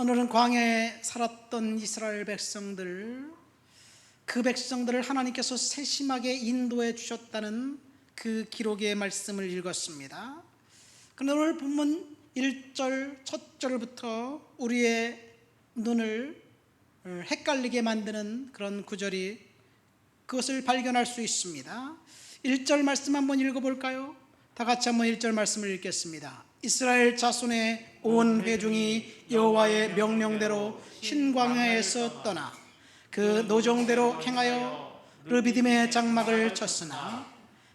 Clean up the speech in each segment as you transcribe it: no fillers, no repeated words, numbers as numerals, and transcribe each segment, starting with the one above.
오늘은 광야에 살았던 이스라엘 백성들, 그 백성들을 하나님께서 세심하게 인도해 주셨다는 그 기록의 말씀을 읽었습니다. 그런데 오늘 본문 1절 첫 절부터 우리의 눈을 헷갈리게 만드는 그런 구절이, 그것을 발견할 수 있습니다. 1절 말씀 한번 읽어볼까요? 다 같이 한번 1절 말씀을 읽겠습니다. 이스라엘 자손의 온 회중이 여호와의 명령대로 신광야에서 떠나 그 노정대로 행하여 르비딤의 장막을 쳤으나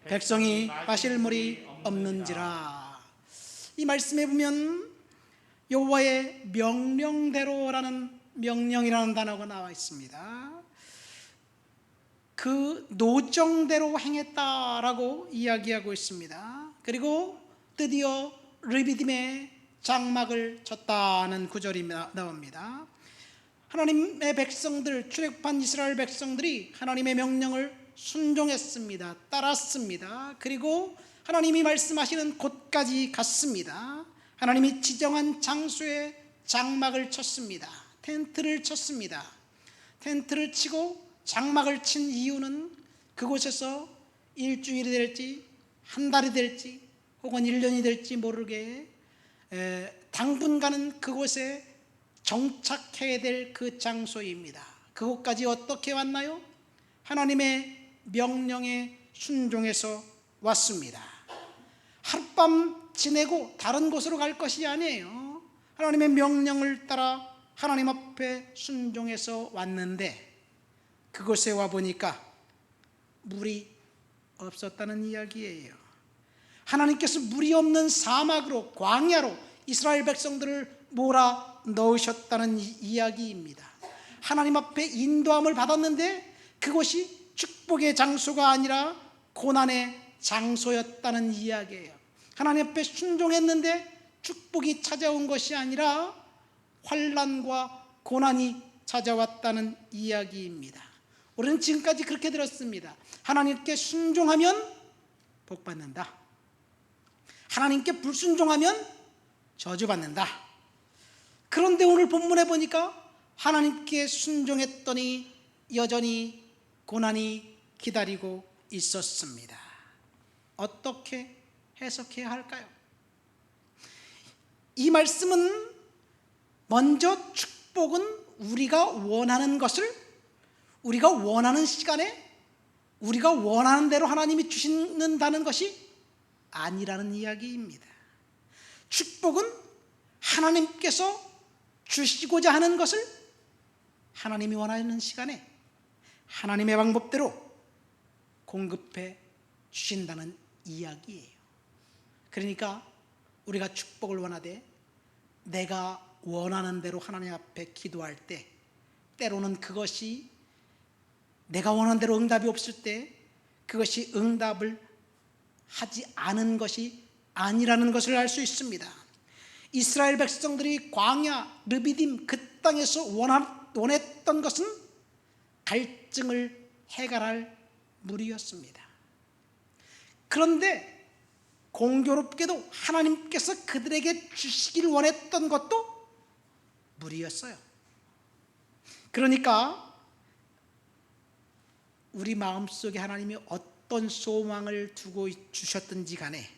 백성이 마실 물이 없는지라. 이 말씀에 보면 여호와의 명령대로라는, 명령이라는 단어가 나와 있습니다. 그 노정대로 행했다라고 이야기하고 있습니다. 그리고 드디어 르비딤의 장막을 쳤다는 구절이 나옵니다. 하나님의 백성들, 출애굽한 이스라엘 백성들이 하나님의 명령을 순종했습니다. 따랐습니다. 그리고 하나님이 말씀하시는 곳까지 갔습니다. 하나님이 지정한 장소에 장막을 쳤습니다. 텐트를 쳤습니다. 텐트를 치고 장막을 친 이유는 그곳에서 일주일이 될지 한 달이 될지 혹은 1년이 될지 모르게 당분간은 그곳에 정착해야 될 그 장소입니다. 그곳까지 어떻게 왔나요? 하나님의 명령에 순종해서 왔습니다. 하룻밤 지내고 다른 곳으로 갈 것이 아니에요. 하나님의 명령을 따라 하나님 앞에 순종해서 왔는데 그곳에 와보니까 물이 없었다는 이야기예요. 하나님께서 물이 없는 사막으로, 광야로 이스라엘 백성들을 몰아 넣으셨다는 이야기입니다. 하나님 앞에 인도함을 받았는데 그것이 축복의 장소가 아니라 고난의 장소였다는 이야기예요. 하나님 앞에 순종했는데 축복이 찾아온 것이 아니라 환난과 고난이 찾아왔다는 이야기입니다. 우리는 지금까지 그렇게 들었습니다. 하나님께 순종하면 복받는다. 하나님께 불순종하면 저주받는다. 그런데 오늘 본문에 보니까 하나님께 순종했더니 여전히 고난이 기다리고 있었습니다. 어떻게 해석해야 할까요? 이 말씀은 먼저 축복은 우리가 원하는 것을 우리가 원하는 시간에 우리가 원하는 대로 하나님이 주신다는 것이 아니라는 이야기입니다. 축복은 하나님께서 주시고자 하는 것을 하나님이 원하는 시간에 하나님의 방법대로 공급해 주신다는 이야기예요. 그러니까 우리가 축복을 원하되 내가 원하는 대로 하나님 앞에 기도할 때 때로는 그것이 내가 원하는 대로 응답이 없을 때 그것이 응답을 하지 않은 것이 아니라는 것을 알 수 있습니다. 이스라엘 백성들이 광야 르비딤 그 땅에서 원했던 것은 갈증을 해결할 물이었습니다. 그런데 공교롭게도 하나님께서 그들에게 주시길 원했던 것도 물이었어요. 그러니까 우리 마음속에 하나님이 어떤 소망을 두고 주셨든지 간에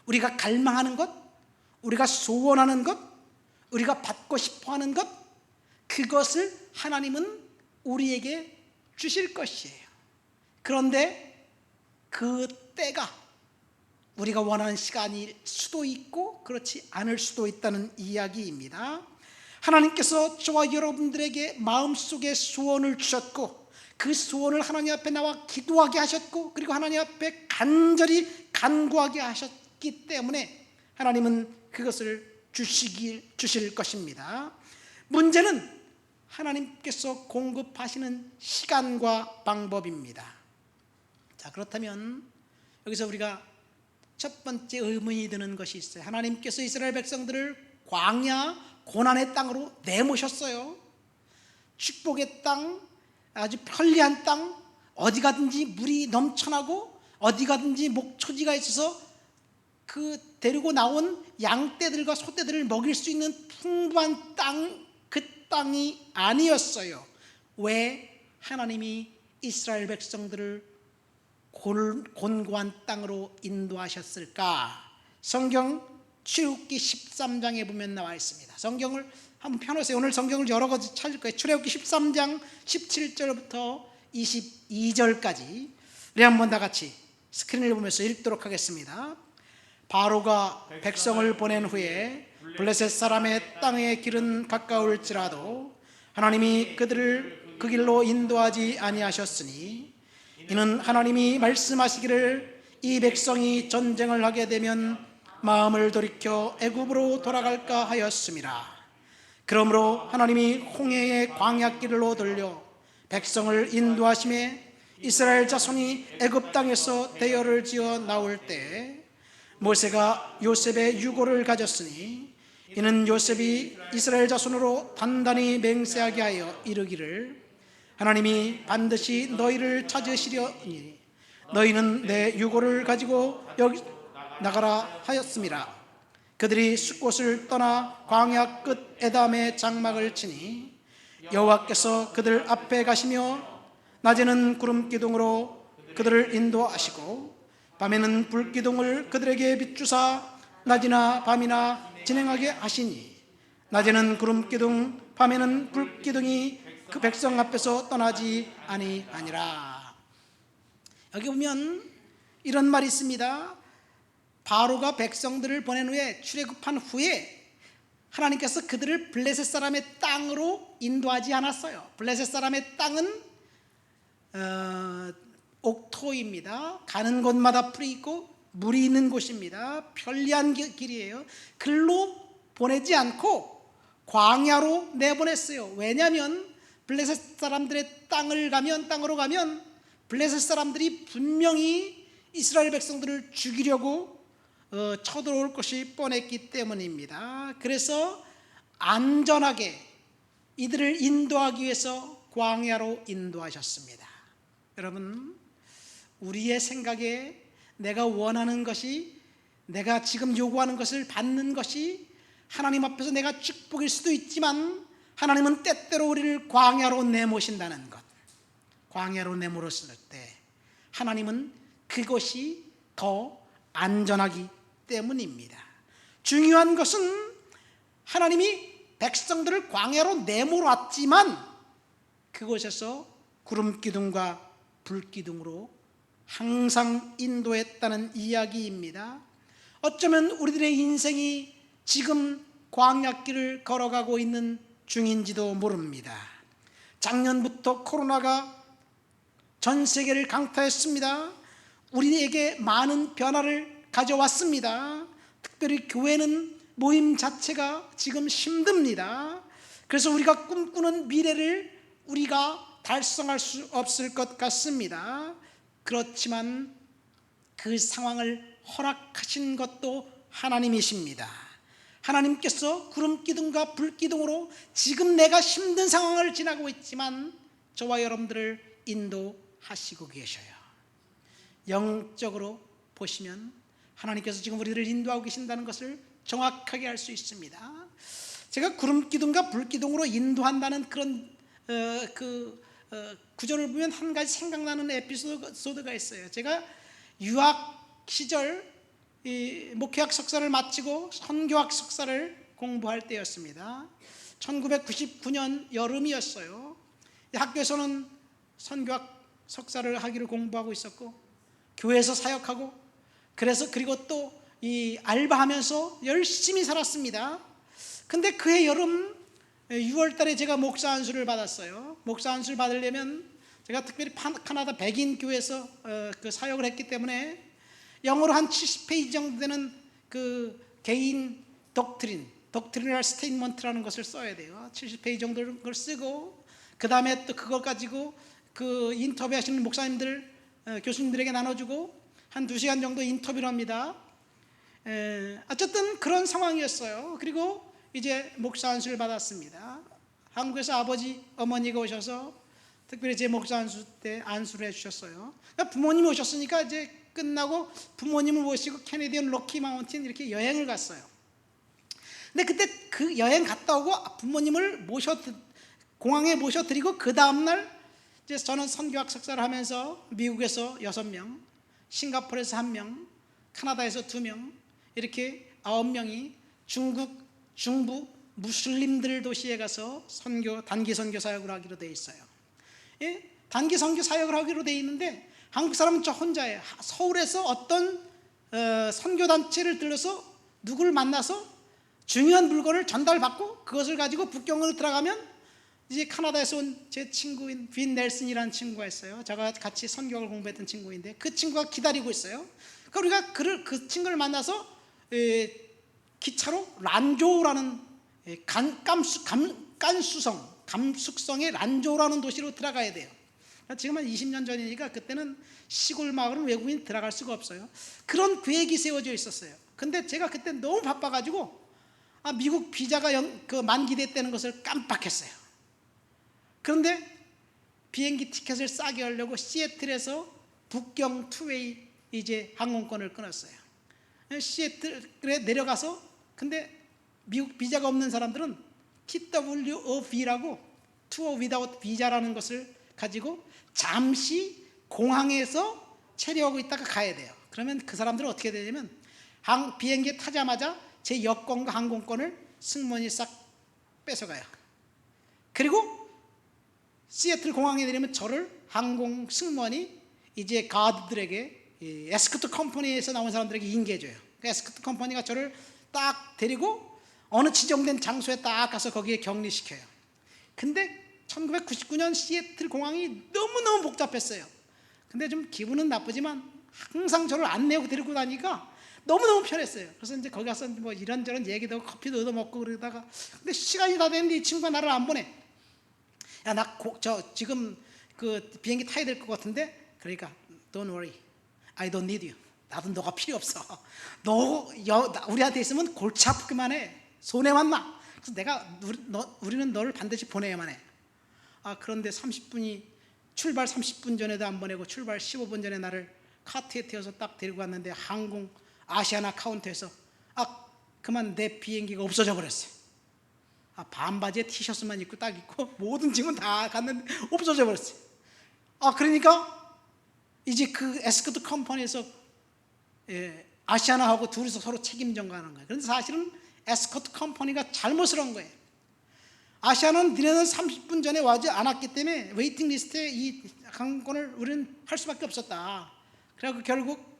우리가 갈망하는 것, 우리가 소원하는 것, 우리가 받고 싶어하는 것, 그것을 하나님은 우리에게 주실 것이에요. 그런데 그 때가 우리가 원하는 시간일 수도 있고 그렇지 않을 수도 있다는 이야기입니다. 하나님께서 저와 여러분들에게 마음속에 소원을 주셨고 그 소원을 하나님 앞에 나와 기도하게 하셨고 그리고 하나님 앞에 간절히 간구하게 하셨기 때문에 하나님은 그것을 주실 것입니다. 문제는 하나님께서 공급하시는 시간과 방법입니다. 자, 그렇다면 여기서 우리가 첫 번째 의문이 드는 것이 있어요. 하나님께서 이스라엘 백성들을 광야 고난의 땅으로 내모셨어요. 축복의 땅, 아주 편리한 땅, 어디 가든지 물이 넘쳐나고 어디 가든지 목초지가 있어서 그 데리고 나온 양떼들과 소떼들을 먹일 수 있는 풍부한 땅, 그 땅이 아니었어요. 왜 하나님이 이스라엘 백성들을 곤고한 땅으로 인도하셨을까? 성경 출애굽기 13장에 보면 나와 있습니다. 성경을 한번 펴놓으세요. 오늘 성경을 여러 가지 찾을 거예요. 출애굽기 13장 17절부터 22절까지 우리 한번 다 같이 스크린을 보면서 읽도록 하겠습니다. 바로가 백성을 보낸 후에 블레셋 사람의 땅의 길은 가까울지라도 하나님이 그들을 그 길로 인도하지 아니하셨으니 이는 하나님이 말씀하시기를 이 백성이 전쟁을 하게 되면 마음을 돌이켜 애굽으로 돌아갈까 하였음이라. 그러므로 하나님이 홍해의 광야길로 돌려 백성을 인도하심에 이스라엘 자손이 애굽 땅에서 대열을 지어 나올 때 모세가 요셉의 유고를 가졌으니 이는 요셉이 이스라엘 자손으로 단단히 맹세하게 하여 이르기를 하나님이 반드시 너희를 찾으시려니 너희는 내 유고를 가지고 여기 나가라 하였음이라. 그들이 숫곳을 떠나 광야 끝 에담에 장막을 치니 여호와께서 그들 앞에 가시며 낮에는 구름 기둥으로 그들을 인도하시고 밤에는 불 기둥을 그들에게 비추사 낮이나 밤이나 진행하게 하시니 낮에는 구름 기둥 밤에는 불 기둥이 그 백성 앞에서 떠나지 아니하니라. 여기 보면 이런 말이 있습니다. 바로가 백성들을 보낸 후에 출애굽한 후에 하나님께서 그들을 블레셋 사람의 땅으로 인도하지 않았어요. 블레셋 사람의 땅은 옥토입니다. 가는 곳마다 풀이 있고 물이 있는 곳입니다. 편리한 길이에요. 글로 보내지 않고 광야로 내보냈어요. 왜냐하면 블레셋 사람들의 땅으로 가면 블레셋 사람들이 분명히 이스라엘 백성들을 죽이려고 쳐들어올 것이 뻔했기 때문입니다. 그래서 안전하게 이들을 인도하기 위해서 광야로 인도하셨습니다. 여러분, 우리의 생각에 내가 원하는 것이, 내가 지금 요구하는 것을 받는 것이 하나님 앞에서 내가 축복일 수도 있지만 하나님은 때때로 우리를 광야로 내모신다는 것, 광야로 내몰았을 때 하나님은 그것이 더 안전하기 때문입니다. 중요한 것은 하나님이 백성들을 광야로 내몰았지만 그곳에서 구름 기둥과 불 기둥으로 항상 인도했다는 이야기입니다. 어쩌면 우리들의 인생이 지금 광야길을 걸어가고 있는 중인지도 모릅니다. 작년부터 코로나가 전 세계를 강타했습니다. 우리에게 많은 변화를 가져왔습니다. 특별히 교회는 모임 자체가 지금 힘듭니다. 그래서 우리가 꿈꾸는 미래를 우리가 달성할 수 없을 것 같습니다. 그렇지만 그 상황을 허락하신 것도 하나님이십니다. 하나님께서 구름 기둥과 불 기둥으로 지금 내가 힘든 상황을 지나고 있지만 저와 여러분들을 인도하시고 계셔요. 영적으로 보시면 하나님께서 지금 우리를 인도하고 계신다는 것을 정확하게 알 수 있습니다. 제가 구름 기둥과 불 기둥으로 인도한다는 그런 구절을 보면 한 가지 생각나는 에피소드가 있어요. 제가 유학 시절 목회학 석사를 마치고 선교학 석사를 공부할 때였습니다. 1999년 여름이었어요. 학교에서는 선교학 석사를 하기를 공부하고 있었고 교회에서 사역하고 그리고 또 이 알바하면서 열심히 살았습니다. 근데 그해 여름 6월 달에 제가 목사 안수를 받았어요. 목사 안수를 받으려면 제가 특별히 카나다 백인 교회에서 그 사역을 했기 때문에 영어로 한 70페이지 정도 되는 그 개인 독트리널 스테이트먼트라는 것을 써야 돼요. 70페이지 정도를 그걸 쓰고 그 다음에 또 그걸 가지고 그 인터뷰하시는 목사님들 교수님들에게 나눠주고 한 2시간 정도 인터뷰를 합니다. 어쨌든 그런 상황이었어요. 그리고 이제 목사 안수를 받았습니다. 한국에서 아버지 어머니가 오셔서 특별히 제 목사 안수 때 안수를 해주셨어요. 그러니까 부모님이 오셨으니까 이제 끝나고 부모님을 모시고 캐네디언 로키 마운틴 이렇게 여행을 갔어요. 근데 그때 그 여행 갔다 오고 부모님을 공항에 모셔드리고 그 다음날 이제 저는 선교학 석사를 하면서 미국에서 6명, 싱가포르에서 1명, 카나다에서 2명, 이렇게 9명이 중부 무슬림들 도시에 가서 단기 선교 사역을 하기로 돼 있어요. 예? 단기 선교 사역을 하기로 돼 있는데 한국 사람은 저 혼자예요. 서울에서 어떤 선교단체를 들러서 누구를 만나서 중요한 물건을 전달받고 그것을 가지고 북경으로 들어가면 이제 카나다에서 온 제 친구인 빈 넬슨이라는 친구가 있어요. 제가 같이 선교학을 공부했던 친구인데 그 친구가 기다리고 있어요. 그러니까 우리가 그 친구를 만나서 기차로 란조우라는 감숙성의 란조우라는 도시로 들어가야 돼요. 지금 한 20년 전이니까 그때는 시골 마을은 외국인이 들어갈 수가 없어요. 그런 계획이 세워져 있었어요. 근데 제가 그때 너무 바빠가지고 미국 비자가 만기됐다는 것을 깜빡했어요. 그런데 비행기 티켓을 싸게 하려고 시애틀에서 북경 투웨이 이제 항공권을 끊었어요. 시애틀에 내려가서 근데 미국 비자가 없는 사람들은 TWOV라고 Tour Without Visa라는 것을 가지고 잠시 공항에서 체류하고 있다가 가야 돼요. 그러면 그 사람들은 어떻게 되냐면 비행기에 타자마자 제 여권과 항공권을 승무원이 싹 뺏어가요. 그리고 시애틀 공항에 내리면 저를 항공 승무원이 이제 가드들에게 에스코트 컴퍼니에서 나온 사람들에게 인계해줘요. 그러니까 에스코트 컴퍼니가 저를 딱 데리고 어느 지정된 장소에 딱 가서 거기에 격리시켜요. 근데 1999년 시애틀 공항이 너무너무 복잡했어요. 근데 좀 기분은 나쁘지만 항상 저를 안내하고 데리고 다니니까 너무너무 편했어요. 그래서 이제 거기 가서 뭐 이런저런 얘기도 하고 커피도 얻어먹고 그러다가 근데 시간이 다 됐는데 이 친구가 나를 안 보내. 야, 저 지금 그 비행기 타야 될 것 같은데. 그러니까 Don't worry, I don't need you. 나도 너가 필요 없어. 우리한테 있으면 골치 아프기만 해. 손해만 나. 그래서 우리는 너를 반드시 보내야만 해. 그런데 출발 30분 전에도 안 보내고 출발 15분 전에 나를 카트에 태워서 딱 데리고 왔는데 항공 아시아나 카운터에서 그만 내 비행기가 없어져 버렸어요. 반바지에 티셔츠만 입고 딱 입고 모든 짐은 다 갔는데 없어져 버렸어요. 그러니까 이제 그 에스코트 컴퍼니에서 아시아나하고 둘이서 서로 책임 전가하는 거예요. 그런데 사실은 에스코트 컴퍼니가 잘못을 한 거예요. 아시아나는 니네는 30분 전에 와지 않았기 때문에 웨이팅 리스트에 이 항공권을 우리는 할 수밖에 없었다. 그래서 결국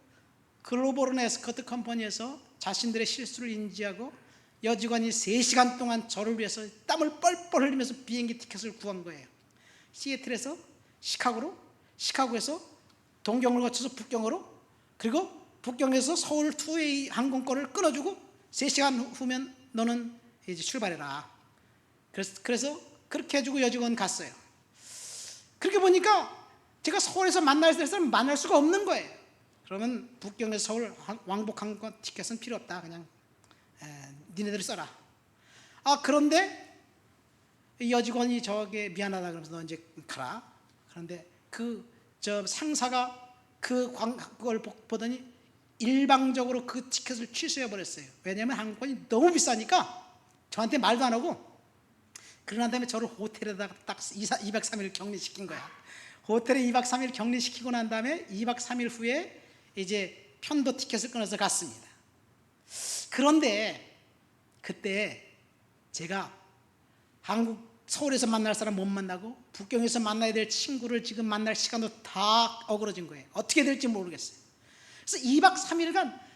글로벌은 에스코트 컴퍼니에서 자신들의 실수를 인지하고 여직원이 3시간 동안 저를 위해서 땀을 뻘뻘 흘리면서 비행기 티켓을 구한 거예요. 시애틀에서 시카고에서 동경을 거쳐서 북경으로, 그리고 북경에서 서울 투웨이 항공권을 끊어주고 3시간 후면 너는 이제 출발해라. 그래서 그렇게 해주고 여직원 갔어요. 그렇게 보니까 제가 서울에서 만날 때는 만날 수가 없는 거예요. 그러면 북경에서 서울 왕복 항공권 티켓은 필요 없다. 그냥 니네들이 써라. 그런데 여직원이 저게 미안하다 그러면서 너 이제 가라. 그런데 저 상사가 그걸 보더니 일방적으로 그 티켓을 취소해 버렸어요. 왜냐하면 항공권이 너무 비싸니까 저한테 말도 안 하고. 그러난 다음에 저를 호텔에다가 딱 2박 3일 격리시킨 거야. 호텔에 2박 3일 격리시키고 난 다음에 2박 3일 후에 이제 편도 티켓을 끊어서 갔습니다. 그런데 그때 제가 서울에서 만날 사람 못 만나고 북경에서 만나야 될 친구를 지금 만날 시간도 다 어그러진 거예요. 어떻게 될지 모르겠어요. 그래서 2박 3일간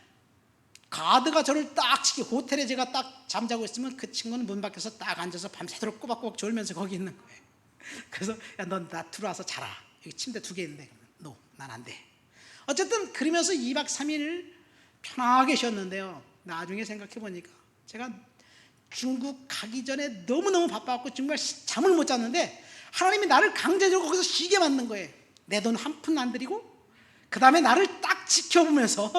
가드가 저를 딱 호텔에 제가 딱 잠자고 있으면 그 친구는 문 밖에서 딱 앉아서 밤새도록 꼬박꼬박 졸면서 거기 있는 거예요. 그래서 야, 넌 나 들어와서 자라. 여기 침대 2개 있는데 난 안 돼. 어쨌든 그러면서 2박 3일 편하게 쉬었는데요. 나중에 생각해 보니까 제가 중국 가기 전에 너무너무 바빠갖고 정말 잠을 못 잤는데 하나님이 나를 강제적으로 거기서 쉬게 만든 거예요. 내 돈 한 푼 안 들이고 그 다음에 나를 딱 지켜보면서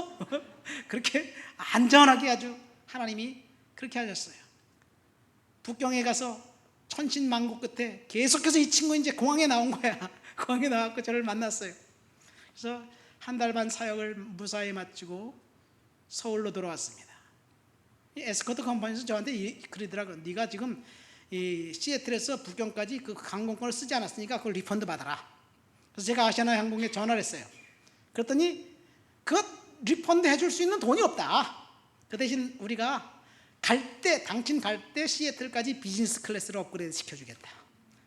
그렇게 안전하게 아주 하나님이 그렇게 하셨어요. 북경에 가서 천신만고 끝에 계속해서 이 친구 이제 공항에 나온 거야. 공항에 나와서 저를 만났어요. 그래서 한 달 반 사역을 무사히 마치고 서울로 돌아왔습니다. 이 에스코트 컴퍼니에서 저한테 그러더라고요. 네가 지금 이 시애틀에서 북경까지 그 항공권을 쓰지 않았으니까 그걸 리펀드 받아라. 그래서 제가 아시아나 항공에 전화를 했어요. 그랬더니 그것 리펀드 해줄 수 있는 돈이 없다. 그 대신 우리가 갈 때, 당신 갈 때 시애틀까지 비즈니스 클래스로 업그레이드 시켜주겠다.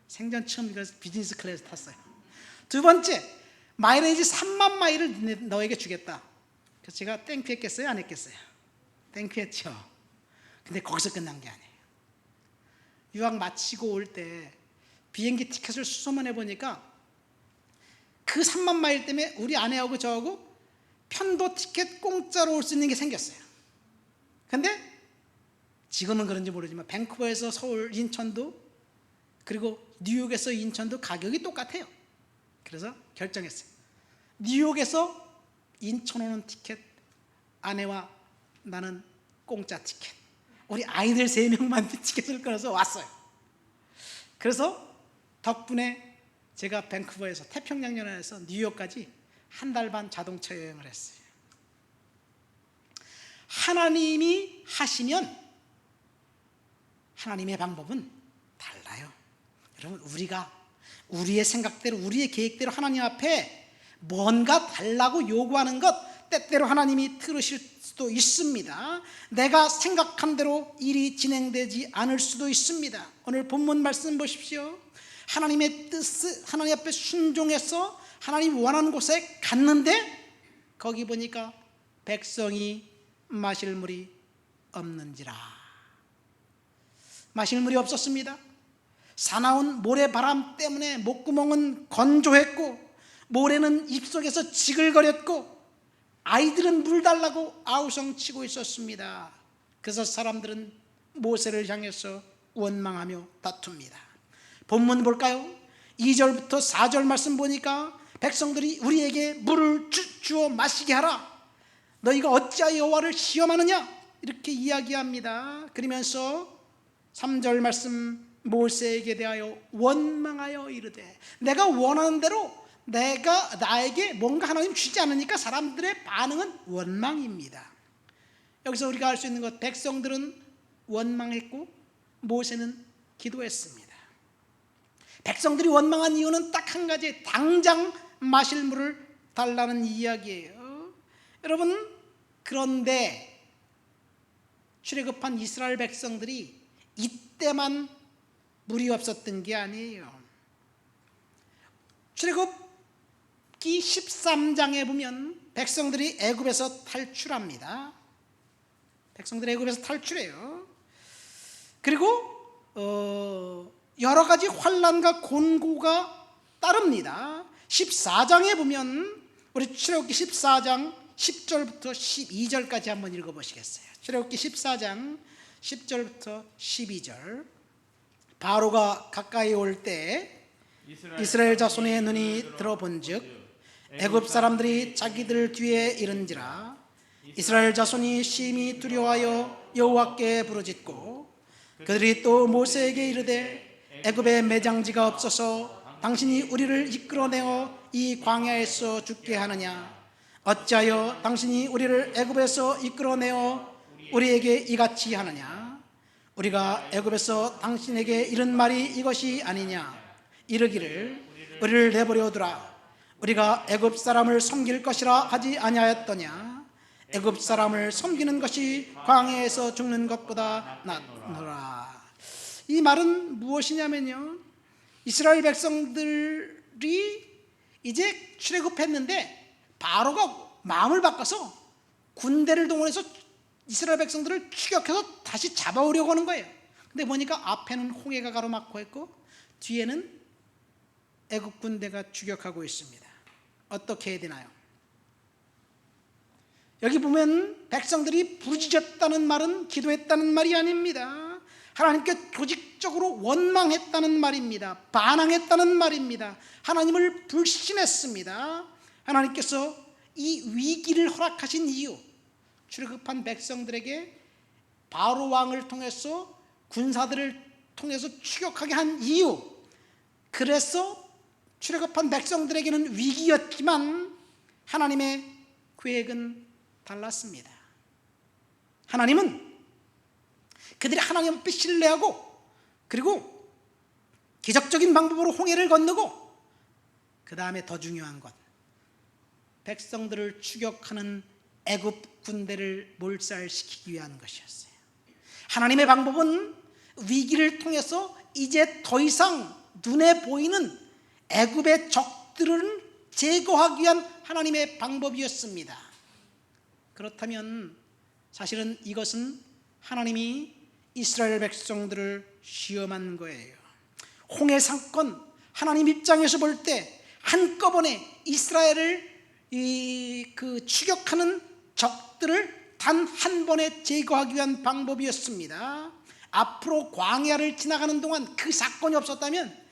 생전 처음 비즈니스 클래스 탔어요. 두 번째, 마일리지 3만 마일을 너에게 주겠다. 그래서 제가 땡큐했겠어요? 안 했겠어요? 땡큐했죠. 근데 거기서 끝난 게 아니에요. 유학 마치고 올 때 비행기 티켓을 수소문해 보니까 그 3만 마일 때문에 우리 아내하고 저하고 편도 티켓 공짜로 올 수 있는 게 생겼어요. 근데 지금은 그런지 모르지만 밴쿠버에서 서울, 인천도 그리고 뉴욕에서 인천도 가격이 똑같아요. 그래서 결정했어요. 뉴욕에서 인천 오는 티켓, 아내와 나는 공짜 티켓. 우리 아이들 3명만 티켓을 끊어서 왔어요. 그래서 덕분에 제가 밴쿠버에서 태평양 연안에서 뉴욕까지 한 달 반 자동차 여행을 했어요. 하나님이 하시면 하나님의 방법은 달라요. 여러분, 우리가 우리의 생각대로 우리의 계획대로 하나님 앞에 뭔가 달라고 요구하는 것 때때로 하나님이 들으실 수도 있습니다. 내가 생각한 대로 일이 진행되지 않을 수도 있습니다. 오늘 본문 말씀 보십시오. 하나님의 뜻, 하나님 앞에 순종해서 하나님 원하는 곳에 갔는데 거기 보니까 백성이 마실 물이 없는지라. 마실 물이 없었습니다. 사나운 모래바람 때문에 목구멍은 건조했고 모래는 입속에서 지글거렸고 아이들은 물 달라고 아우성치고 있었습니다. 그래서 사람들은 모세를 향해서 원망하며 다툽니다. 본문 볼까요? 2절부터 4절 말씀 보니까 백성들이 우리에게 물을 주어 마시게 하라. 너희가 어찌하여 여호와를 시험하느냐? 이렇게 이야기합니다. 그러면서 3절 말씀 모세에게 대하여 원망하여 이르되 내가 원하는 대로 내가 나에게 뭔가 하나님 주지 않으니까 사람들의 반응은 원망입니다. 여기서 우리가 알 수 있는 것, 백성들은 원망했고 모세는 기도했습니다. 백성들이 원망한 이유는 딱 한 가지, 당장 마실 물을 달라는 이야기예요. 여러분, 그런데 출애굽한 이스라엘 백성들이 이때만 물이 없었던 게 아니에요. 출애굽기 13장에 보면 백성들이 애굽에서 탈출합니다. 백성들이 애굽에서 탈출해요. 그리고 여러 가지 환난과 곤고가 따릅니다. 14장에 보면 우리 출애굽기 14장 10절부터 12절까지 한번 읽어보시겠어요? 출애굽기 14장 10절부터 12절. 바로가 가까이 올 때 이스라엘 자손의 눈이 들어본즉 애굽 사람들이 자기들 뒤에 이른지라. 이스라엘 자손이 심히 두려워하여 여호와께 부르짖고 그들이 또 모세에게 이르되 애굽에 매장지가 없어서 당신이 우리를 이끌어내어 이 광야에서 죽게 하느냐? 어찌하여 당신이 우리를 애굽에서 이끌어내어 우리에게 이같이 하느냐? 우리가 애굽에서 당신에게 이른 말이 이것이 아니냐? 이르기를 우리를 내버려 두라. 우리가 애굽 사람을 섬길 것이라 하지 아니하였더냐? 애굽 사람을 섬기는 것이 광야에서 죽는 것보다 낫노라. 이 말은 무엇이냐면요, 이스라엘 백성들이 이제 출애굽했는데 바로가 마음을 바꿔서 군대를 동원해서 이스라엘 백성들을 추격해서 다시 잡아오려고 하는 거예요. 근데 보니까 앞에는 홍해가 가로막고 있고 뒤에는 애굽 군대가 추격하고 있습니다. 어떻게 해야 되나요? 여기 보면 백성들이 부르짖었다는 말은 기도했다는 말이 아닙니다. 하나님께 조직적으로 원망했다는 말입니다. 반항했다는 말입니다. 하나님을 불신했습니다. 하나님께서 이 위기를 허락하신 이유, 출애굽한 백성들에게 바로 왕을 통해서 군사들을 통해서 추격하게 한 이유, 그래서 출애굽한 백성들에게는 위기였지만 하나님의 계획은 달랐습니다. 하나님은 그들이 하나님 앞에 신뢰하고 그리고 기적적인 방법으로 홍해를 건너고 그 다음에 더 중요한 것, 백성들을 추격하는 애굽 군대를 몰살시키기 위한 것이었어요. 하나님의 방법은 위기를 통해서 이제 더 이상 눈에 보이는 애굽의 적들을 제거하기 위한 하나님의 방법이었습니다. 그렇다면 사실은 이것은 하나님이 이스라엘 백성들을 시험한 거예요. 홍해 사건, 하나님 입장에서 볼 때 한꺼번에 이스라엘을 추격하는 적들을 단 한 번에 제거하기 위한 방법이었습니다. 앞으로 광야를 지나가는 동안 그 사건이 없었다면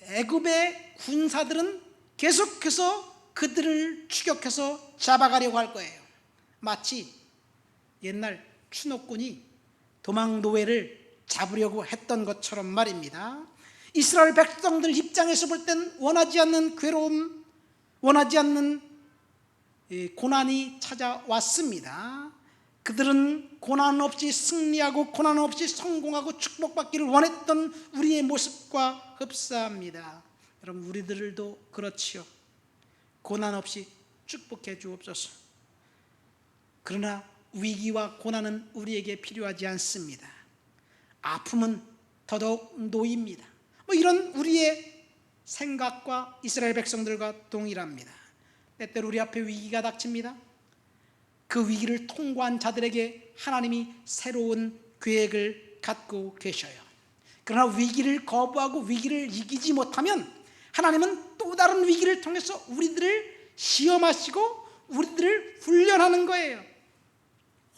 애굽의 군사들은 계속해서 그들을 추격해서 잡아가려고 할 거예요. 마치 옛날 추노꾼이 도망노예를 잡으려고 했던 것처럼 말입니다. 이스라엘 백성들 입장에서 볼 땐 원하지 않는 괴로움, 원하지 않는 고난이 찾아왔습니다. 그들은 고난 없이 승리하고 고난 없이 성공하고 축복받기를 원했던 우리의 모습과 흡사합니다. 여러분, 우리들도 그렇지요. 고난 없이 축복해 주옵소서. 그러나 위기와 고난은 우리에게 필요하지 않습니다. 아픔은 더더욱 노입니다. 이런 우리의 생각과 이스라엘 백성들과 동일합니다. 때때로 우리 앞에 위기가 닥칩니다. 그 위기를 통과한 자들에게 하나님이 새로운 계획을 갖고 계셔요. 그러나 위기를 거부하고 위기를 이기지 못하면 하나님은 또 다른 위기를 통해서 우리들을 시험하시고 우리들을 훈련하는 거예요.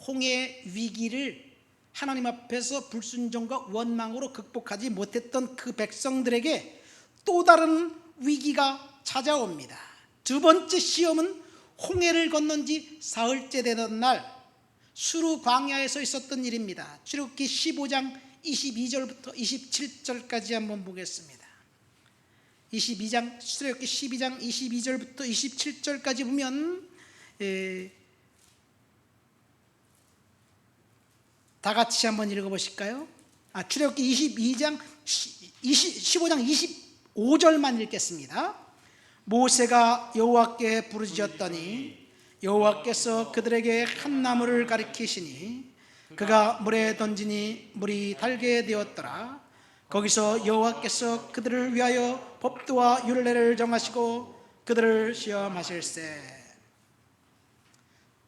홍해 위기를 하나님 앞에서 불순종과 원망으로 극복하지 못했던 그 백성들에게 또 다른 위기가 찾아옵니다. 두 번째 시험은 홍해를 건넌 지 사흘째 되던 날 수르 광야에서 있었던 일입니다. 출애굽기 15장 22절부터 27절까지 한번 보겠습니다. 출애굽기 12장 22절부터 27절까지 보면 다 같이 한번 읽어보실까요? 출애굽기 15장 25절만 읽겠습니다. 모세가 여호와께 부르짖었더니 여호와께서 그들에게 한 나무를 가리키시니 그가 물에 던지니 물이 달게 되었더라. 거기서 여호와께서 그들을 위하여 법도와 율례를 정하시고 그들을 시험하실세.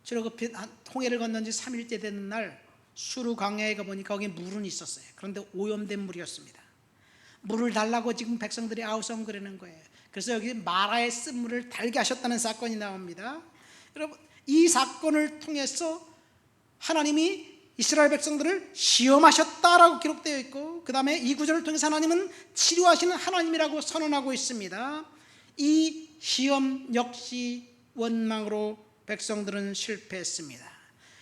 출애굽기 홍해를 건넌 지 3일째 되는 날 수르 광야에 가보니까 거기 물은 있었어요. 그런데 오염된 물이었습니다. 물을 달라고 지금 백성들이 아우성거리는 거예요. 그래서 여기 마라의 쓴물을 달게 하셨다는 사건이 나옵니다. 여러분, 이 사건을 통해서 하나님이 이스라엘 백성들을 시험하셨다라고 기록되어 있고, 그 다음에 이 구절을 통해서 하나님은 치료하시는 하나님이라고 선언하고 있습니다. 이 시험 역시 원망으로 백성들은 실패했습니다.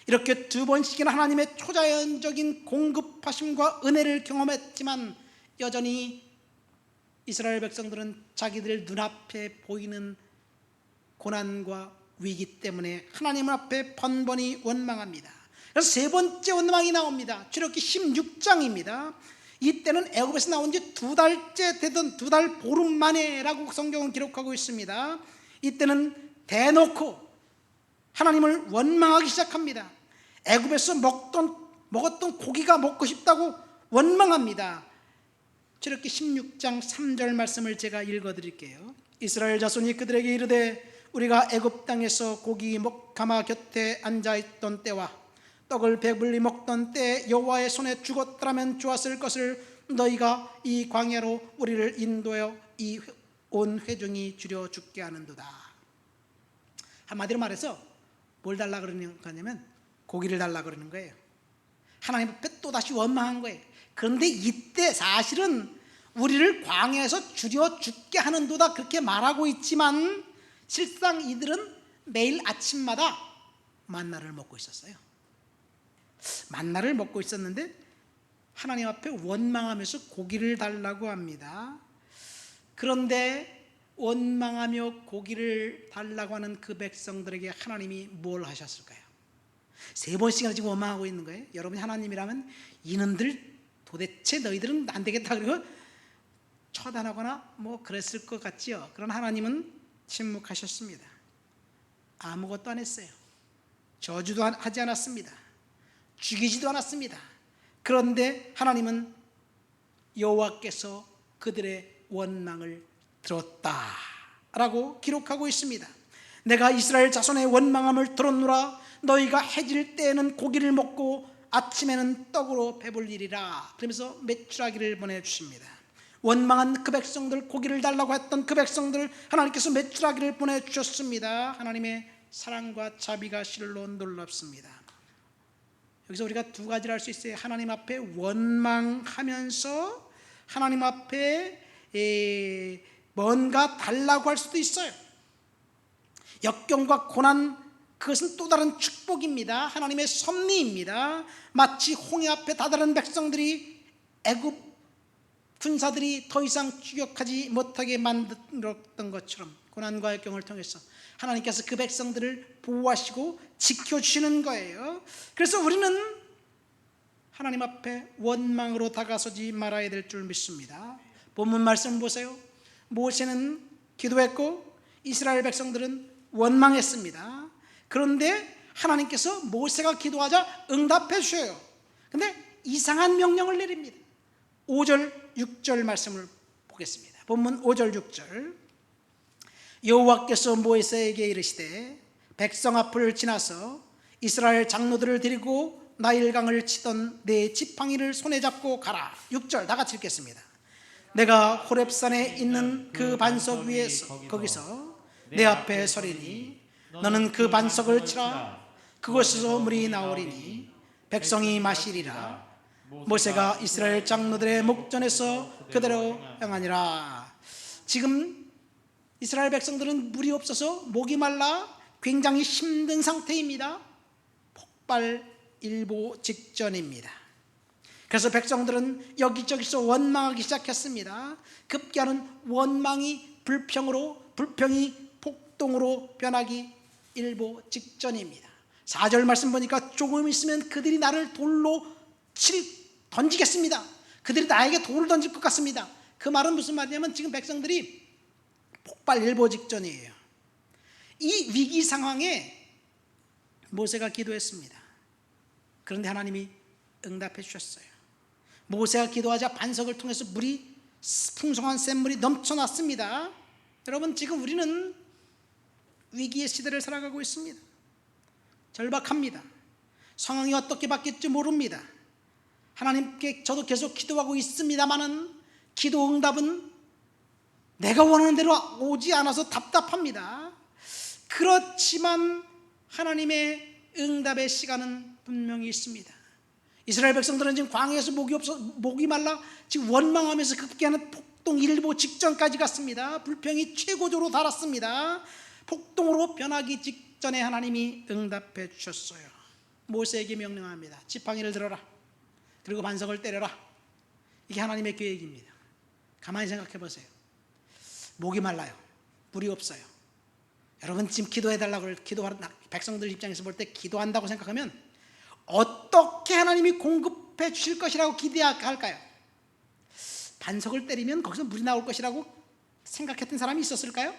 이렇게 두 번씩이나 하나님의 초자연적인 공급하심과 은혜를 경험했지만 여전히 이스라엘 백성들은 자기들 눈앞에 보이는 고난과 위기 때문에 하나님 앞에 번번이 원망합니다. 그래서 세 번째 원망이 나옵니다. 출애굽기 16장입니다. 이때는 애굽에서 나온 지 2달째 되던 2달 보름 만에라고 성경은 기록하고 있습니다. 이때는 대놓고 하나님을 원망하기 시작합니다. 애굽에서 먹었던 고기가 먹고 싶다고 원망합니다. 출애굽기 16장 3절 말씀을 제가 읽어드릴게요. 이스라엘 자손이 그들에게 이르되 우리가 애굽 땅에서 고기 가마 곁에 앉아있던 때와 떡을 배불리 먹던 때에 여호와의 손에 죽었더라면 좋았을 것을 너희가 이 광야로 우리를 인도하여 이 온 회중이 주려 죽게 하는도다. 한마디로 말해서 뭘 달라 그러는 거냐면 고기를 달라 그러는 거예요. 하나님 앞에 또다시 원망한 거예요. 그런데 이때 사실은 우리를 광야에서 주려 죽게 하는도다 그렇게 말하고 있지만 실상 이들은 매일 아침마다 만나를 먹고 있었어요. 만나를 먹고 있었는데 하나님 앞에 원망하면서 고기를 달라고 합니다. 그런데 원망하며 고기를 달라고 하는 그 백성들에게 하나님이 뭘 하셨을까요? 3번씩이나 지금 원망하고 있는 거예요. 여러분이 하나님이라면 이놈들 도대체 너희들은 안 되겠다 그리고 처단하거나 뭐 그랬을 것 같지요. 그러나 하나님은 침묵하셨습니다. 아무것도 안 했어요. 저주도 하지 않았습니다. 죽이지도 않았습니다. 그런데 하나님은 여호와께서 그들의 원망을 들었다라고 기록하고 있습니다. 내가 이스라엘 자손의 원망함을 들었노라. 너희가 해질 때에는 고기를 먹고 아침에는 떡으로 배불리리라. 그러면서 메추라기를 보내주십니다. 원망한 그 백성들, 고기를 달라고 했던 그 백성들 하나님께서 메추라기를 보내주셨습니다. 하나님의 사랑과 자비가 실로 놀랍습니다. 여기서 우리가 두 가지를 할 수 있어요. 하나님 앞에 원망하면서 하나님 앞에 뭔가 달라고 할 수도 있어요. 역경과 고난, 그것은 또 다른 축복입니다. 하나님의 섭리입니다. 마치 홍해 앞에 다다른 백성들이 애굽 군사들이 더 이상 추격하지 못하게 만들었던 것처럼 고난과 역경을 통해서 하나님께서 그 백성들을 보호하시고 지켜주시는 거예요. 그래서 우리는 하나님 앞에 원망으로 다가서지 말아야 될 줄 믿습니다. 본문 말씀 보세요. 모세는 기도했고 이스라엘 백성들은 원망했습니다. 그런데 하나님께서 모세가 기도하자 응답해 주셔요. 근데 이상한 명령을 내립니다. 5절 6절 말씀을 보겠습니다. 본문 5절 6절. 여호와께서 모세에게 이르시되 백성 앞을 지나서 이스라엘 장로들을 데리고 나일강을 치던 내 지팡이를 손에 잡고 가라. 6절 다 같이 읽겠습니다. 내가 호렙산에 있는 그 반석 위에서 거기서 내 앞에 서리니 너는 그 반석을 치라. 그곳에서 물이 나오리니 백성이 마시리라. 모세가 이스라엘 장로들의 목전에서 그대로 행하니라. 지금 이스라엘 백성들은 물이 없어서 목이 말라 굉장히 힘든 상태입니다. 폭발일보 직전입니다. 그래서 백성들은 여기저기서 원망하기 시작했습니다. 급기야는 원망이 불평이 폭동으로 변하기 일보 직전입니다. 4절 말씀 보니까 조금 있으면 그들이 나를 돌로 던지겠습니다. 그들이 나에게 돌을 던질 것 같습니다. 그 말은 무슨 말이냐면 지금 백성들이 폭발일보 직전이에요. 이 위기 상황에 모세가 기도했습니다. 그런데 하나님이 응답해 주셨어요. 모세가 기도하자 반석을 통해서 물이 풍성한 샘물이 넘쳐났습니다. 여러분 지금 우리는 위기의 시대를 살아가고 있습니다. 절박합니다. 상황이 어떻게 바뀔지 모릅니다. 하나님께 저도 계속 기도하고 있습니다마는 기도 응답은 내가 원하는 대로 오지 않아서 답답합니다. 그렇지만 하나님의 응답의 시간은 분명히 있습니다. 이스라엘 백성들은 지금 광야에서 목이 말라 지금 원망하면서 급기야는 폭동일보 직전까지 갔습니다. 불평이 최고조로 달았습니다. 폭동으로 변하기 직전에 하나님이 응답해 주셨어요. 모세에게 명령합니다. 지팡이를 들어라. 그리고 반석을 때려라. 이게 하나님의 계획입니다. 가만히 생각해 보세요. 목이 말라요. 물이 없어요. 여러분 지금 기도해달라고 기도하는 백성들 입장에서 볼 때 기도한다고 생각하면 어떻게 하나님이 공급해 주실 것이라고 기대할까요? 반석을 때리면 거기서 물이 나올 것이라고 생각했던 사람이 있었을까요?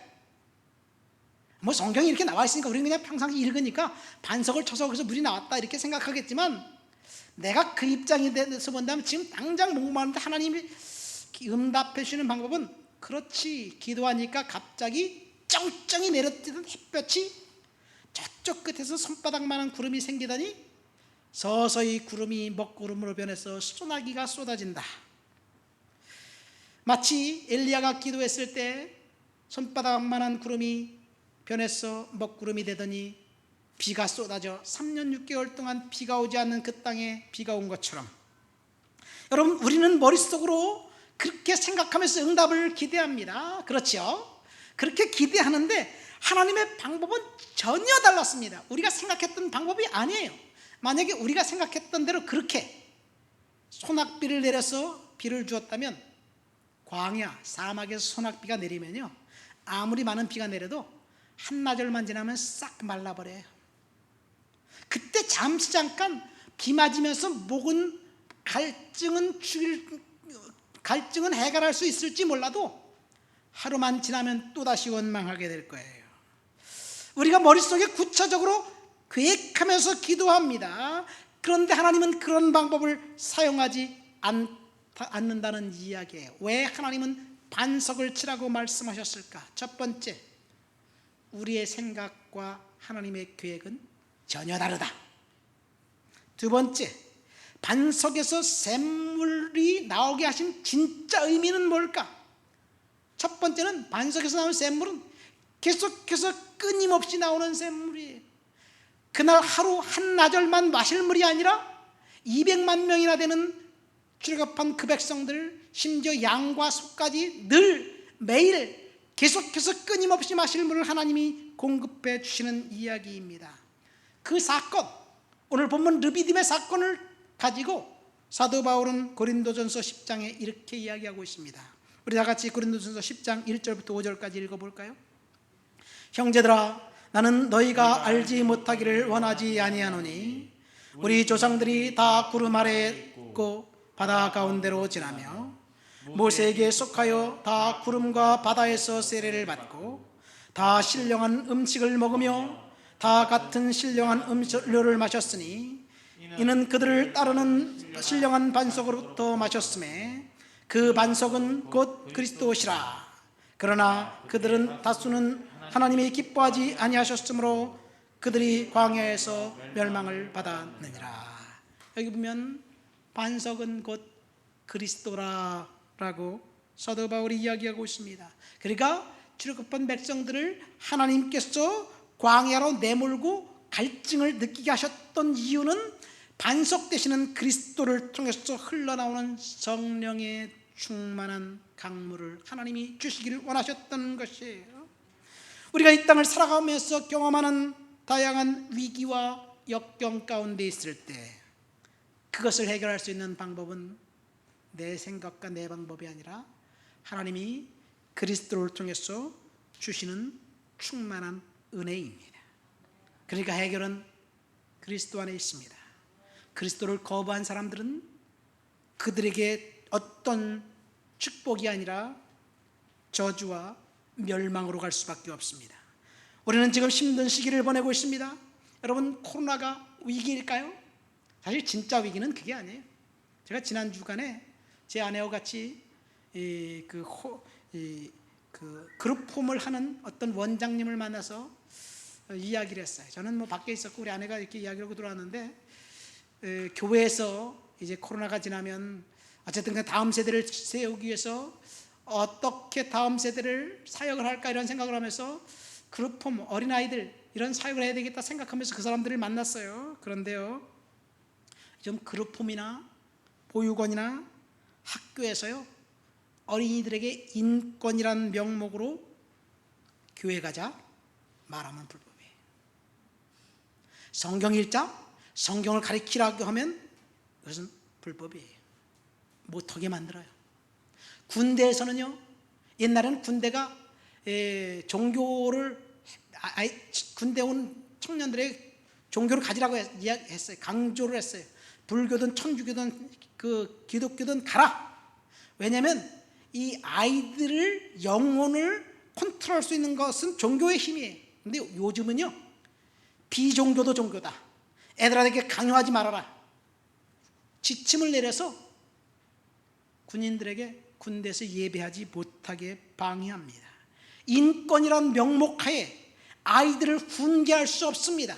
뭐 성경이 이렇게 나와 있으니까 우리는 그냥 평상시 읽으니까 반석을 쳐서 거기서 물이 나왔다 이렇게 생각하겠지만 내가 그 입장이 돼서 본다면 지금 당장 목마른데 하나님이 응답해 주시는 방법은 그렇지. 기도하니까 갑자기 쩡쩡이 내려뜨던 햇볕이 저쪽 끝에서 손바닥만한 구름이 생기더니 서서히 구름이 먹구름으로 변해서 소나기가 쏟아진다. 마치 엘리야가 기도했을 때 손바닥만한 구름이 변해서 먹구름이 되더니 비가 쏟아져 3년 6개월 동안 비가 오지 않는 그 땅에 비가 온 것처럼 여러분 우리는 머릿속으로 그렇게 생각하면서 응답을 기대합니다. 그렇죠? 그렇게 기대하는데 하나님의 방법은 전혀 달랐습니다. 우리가 생각했던 방법이 아니에요. 만약에 우리가 생각했던 대로 그렇게 소낙비를 내려서 비를 주었다면 광야 사막에서 소낙비가 내리면요 아무리 많은 비가 내려도 한나절만 지나면 싹 말라버려요. 그때 잠시 잠깐 비 맞으면서 목은 갈증은 해결할 수 있을지 몰라도 하루만 지나면 또다시 원망하게 될 거예요. 우리가 머릿속에 구체적으로 계획하면서 기도합니다. 그런데 하나님은 그런 방법을 사용하지 않는다는 이야기예요. 왜 하나님은 반석을 치라고 말씀하셨을까? 첫 번째, 우리의 생각과 하나님의 계획은 전혀 다르다. 두 번째, 반석에서 샘물이 나오게 하신 진짜 의미는 뭘까? 첫 번째는 반석에서 나오는 샘물은 계속해서 끊임없이 나오는 샘물이에요. 그날 하루 한나절만 마실 물이 아니라 200만 명이나 되는 출애굽한 그 백성들, 심지어 양과 소까지 늘 매일 계속해서 끊임없이 마실 물을 하나님이 공급해 주시는 이야기입니다. 그 사건, 오늘 본문 르비딤의 사건을 가지고 사도 바울은 고린도전서 10장에 이렇게 이야기하고 있습니다. 우리 다 같이 고린도전서 10장 1절부터 5절까지 읽어볼까요? 형제들아, 나는 너희가 알지 못하기를 원하지 아니하노니 우리 조상들이 다 구름 아래 있고 바다 가운데로 지나며 모세에게 속하여 다 구름과 바다에서 세례를 받고 다 신령한 음식을 먹으며 다 같은 신령한 음료를 마셨으니 이는 그들을 따르는 신령한 반석으로부터 마셨음에 그 반석은 곧 그리스도시라. 그러나 그들은 다수는 하나님이 기뻐하지 아니하셨으므로 그들이 광야에서 멸망을 받았느니라. 여기 보면 반석은 곧 그리스도라라고 사도 바울이 이야기하고 있습니다. 그러니까 출애굽한 백성들을 하나님께서 광야로 내몰고 갈증을 느끼게 하셨던 이유는 반석 되시는 그리스도를 통해서 흘러나오는 성령의 충만한 강물을 하나님이 주시기를 원하셨던 것이에요. 우리가 이 땅을 살아가면서 경험하는 다양한 위기와 역경 가운데 있을 때 그것을 해결할 수 있는 방법은 내 생각과 내 방법이 아니라 하나님이 그리스도를 통해서 주시는 충만한 은혜입니다. 그러니까 해결은 그리스도 안에 있습니다. 그리스도를 거부한 사람들은 그들에게 어떤 축복이 아니라 저주와 멸망으로 갈 수밖에 없습니다. 우리는 지금 힘든 시기를 보내고 있습니다. 여러분, 코로나가 위기일까요? 사실 진짜 위기는 그게 아니에요. 제가 지난 주간에 제 아내와 같이 그룹 홈을 하는 어떤 원장님을 만나서 이야기를 했어요. 저는 밖에 있었고 우리 아내가 이렇게 이야기를 하고 들어왔는데 교회에서 이제 코로나가 지나면 어쨌든 그 다음 세대를 세우기 위해서 어떻게 다음 세대를 사역을 할까 이런 생각을 하면서 그룹홈, 어린아이들 이런 사역을 해야 되겠다 생각하면서 그 사람들을 만났어요. 그런데요, 좀 그룹홈이나 보육원이나 학교에서요, 어린이들에게 인권이란 명목으로 교회 가자 말하면 불법이에요. 성경 읽자, 성경을 가르치라고 하면 그것은 불법이에요. 못하게 만들어요. 군대에서는요, 옛날에는 군대가 종교를 군대 온 청년들의 종교를 가지라고 했어요. 강조를 했어요. 불교든 천주교든 그 기독교든 가라. 왜냐하면 이 아이들을 영혼을 컨트롤할 수 있는 것은 종교의 힘이에요. 근데 요즘은요, 비종교도 종교다. 애들에게 강요하지 말아라. 지침을 내려서 군인들에게 군대에서 예배하지 못하게 방해합니다. 인권이란 명목하에 아이들을 훈계할 수 없습니다.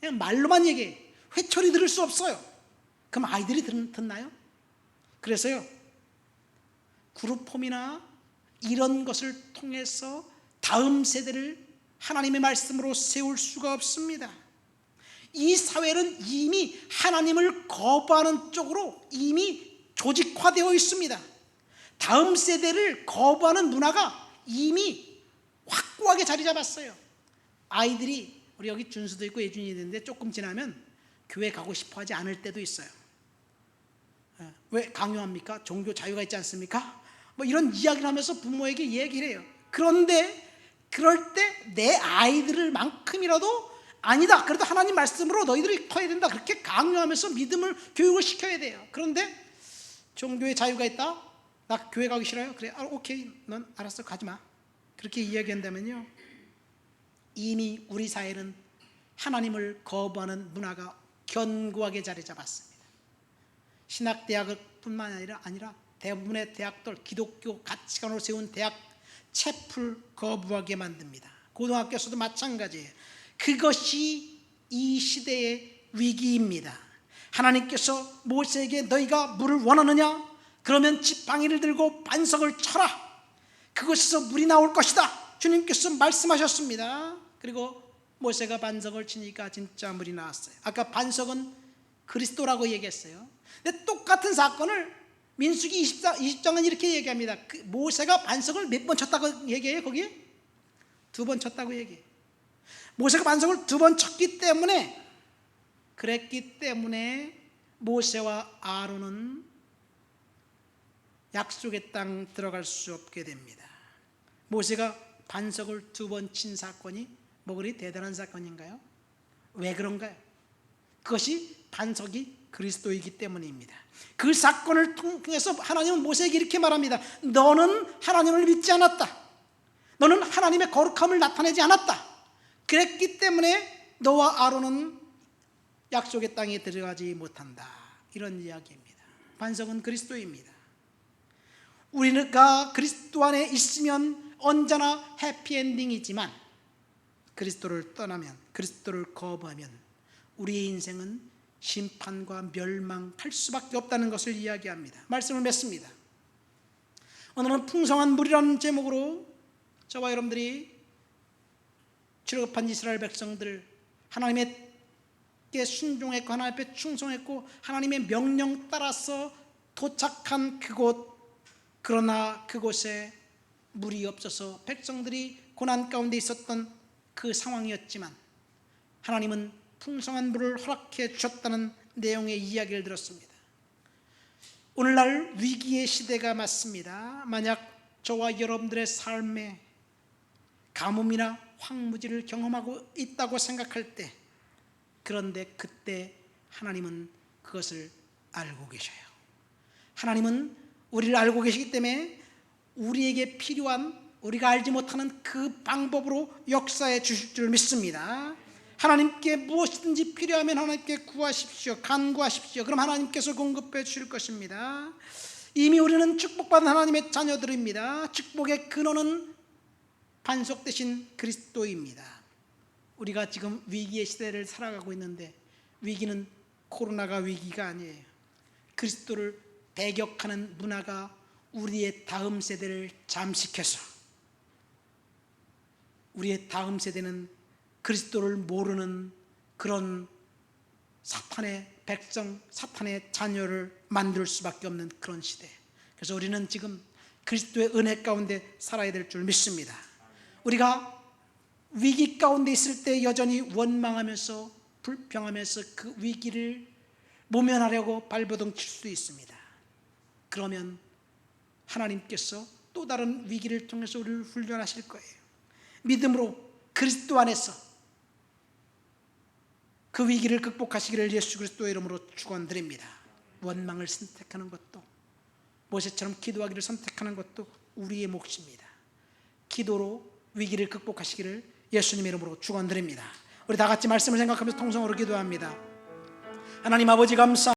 그냥 말로만 얘기해. 회초리 들을 수 없어요. 그럼 아이들이 듣나요? 그래서요, 그룹홈이나 이런 것을 통해서 다음 세대를 하나님의 말씀으로 세울 수가 없습니다. 이 사회는 이미 하나님을 거부하는 쪽으로 이미 조직화되어 있습니다. 다음 세대를 거부하는 문화가 이미 확고하게 자리 잡았어요. 아이들이, 우리 여기 준수도 있고 예준이 있는데 조금 지나면 교회 가고 싶어 하지 않을 때도 있어요. 왜 강요합니까? 종교 자유가 있지 않습니까? 뭐 이런 이야기를 하면서 부모에게 얘기를 해요. 그런데 그럴 때 내 아이들만큼이라도 아니다, 그래도 하나님 말씀으로 너희들이 커야 된다, 그렇게 강요하면서 믿음을 교육을 시켜야 돼요. 그런데 종교의 자유가 있다? 나 교회 가기 싫어요? 그래, 오케이, 넌 알았어, 가지마. 그렇게 이야기한다면요, 이미 우리 사회는 하나님을 거부하는 문화가 견고하게 자리 잡았습니다. 신학대학뿐만 아니라 대부분의 대학들, 기독교 가치관으로 세운 대학 채플 거부하게 만듭니다. 고등학교에서도 마찬가지예요. 그것이 이 시대의 위기입니다. 하나님께서 모세에게 너희가 물을 원하느냐? 그러면 지팡이를 들고 반석을 쳐라. 그것에서 물이 나올 것이다. 주님께서 말씀하셨습니다. 그리고 모세가 반석을 치니까 진짜 물이 나왔어요. 아까 반석은 그리스도라고 얘기했어요. 근데 똑같은 사건을 민수기 20장은 이렇게 얘기합니다. 모세가 반석을 몇 번 쳤다고 얘기해요? 거기에? 2번 쳤다고 얘기해요. 모세가 반석을 2번 쳤기 때문에, 그랬기 때문에 모세와 아론은 약속의 땅 들어갈 수 없게 됩니다. 모세가 반석을 2번 친 사건이 뭐 그리 대단한 사건인가요? 왜 그런가요? 그것이 반석이 그리스도이기 때문입니다. 그 사건을 통해서 하나님은 모세에게 이렇게 말합니다. 너는 하나님을 믿지 않았다. 너는 하나님의 거룩함을 나타내지 않았다. 그랬기 때문에 너와 아론은 약속의 땅에 들어가지 못한다. 이런 이야기입니다. 반석은 그리스도입니다. 우리가 그리스도 안에 있으면 언제나 해피엔딩이지만, 그리스도를 떠나면, 그리스도를 거부하면 우리의 인생은 심판과 멸망할 수밖에 없다는 것을 이야기합니다. 말씀을 맺습니다. 오늘은 풍성한 물이라는 제목으로 저와 여러분들이 출애굽한 이스라엘 백성들, 하나님께 순종했고 하나님 앞에 충성했고 하나님의 명령 따라서 도착한 그곳, 그러나 그곳에 물이 없어서 백성들이 고난 가운데 있었던 그 상황이었지만 하나님은 풍성한 물을 허락해 주셨다는 내용의 이야기를 들었습니다. 오늘날 위기의 시대가 맞습니다. 만약 저와 여러분들의 삶에 가뭄이나 황무지를 경험하고 있다고 생각할 때, 그런데 그때 하나님은 그것을 알고 계셔요. 하나님은 우리를 알고 계시기 때문에 우리에게 필요한, 우리가 알지 못하는 그 방법으로 역사해 주실 줄 믿습니다. 하나님께 무엇이든지 필요하면 하나님께 구하십시오. 간구하십시오. 그럼 하나님께서 공급해 주실 것입니다. 이미 우리는 축복받은 하나님의 자녀들입니다. 축복의 근원은 반석 되신 그리스도입니다. 우리가 지금 위기의 시대를 살아가고 있는데, 위기는 코로나가 위기가 아니에요. 그리스도를 배격하는 문화가 우리의 다음 세대를 잠식해서 우리의 다음 세대는 그리스도를 모르는 그런 사탄의 백성, 사탄의 자녀를 만들 수밖에 없는 그런 시대. 그래서 우리는 지금 그리스도의 은혜 가운데 살아야 될 줄 믿습니다. 우리가 위기 가운데 있을 때 여전히 원망하면서 불평하면서 그 위기를 모면하려고 발버둥 칠 수 있습니다. 그러면 하나님께서 또 다른 위기를 통해서 우리를 훈련하실 거예요. 믿음으로 그리스도 안에서 그 위기를 극복하시기를 예수 그리스도의 이름으로 축원드립니다. 원망을 선택하는 것도, 모세처럼 기도하기를 선택하는 것도 우리의 몫입니다. 기도로 위기를 극복하시기를 예수님의 이름으로 축원드립니다. 우리 다 같이 말씀을 생각하면서 통성으로 기도합니다. 하나님 아버지 감사